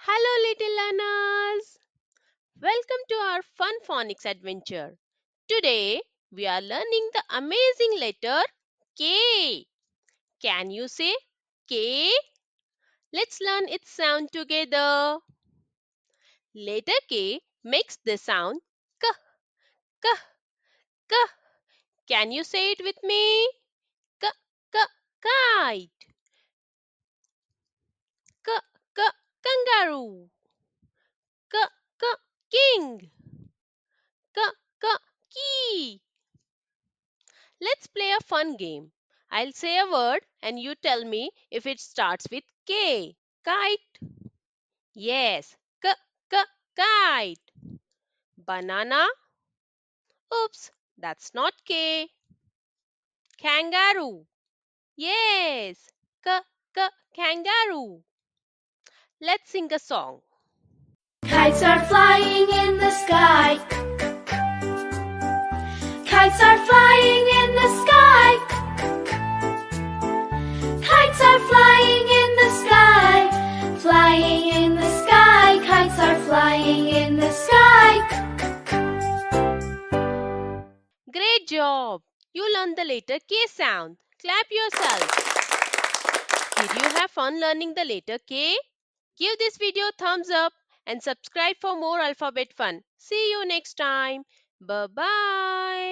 Hello, little learners! Welcome to our fun phonics adventure. Today, we are learning the amazing letter K. Can you say K? Let's learn its sound together. Letter K makes the sound K, K, K. Can you say it with me? K, K, kite. K, K, kangaroo. K, K, king. K, K, key. Let's play a fun game. I'll say a word and you tell me if it starts with K. Kite. Yes. K, k, kite. Banana. Oops, that's not K. Kangaroo. Yes. K, k, kangaroo. Let's sing a song. Kites are flying in the sky. Kites are flying in the sky. Kites are flying in the sky. Flying in the sky. Kites are flying in the sky. Great job. You learned the letter K sound. Clap yourself. Did you have fun learning the letter K? Give this video a thumbs up and subscribe for more alphabet fun. See you next time. Bye bye.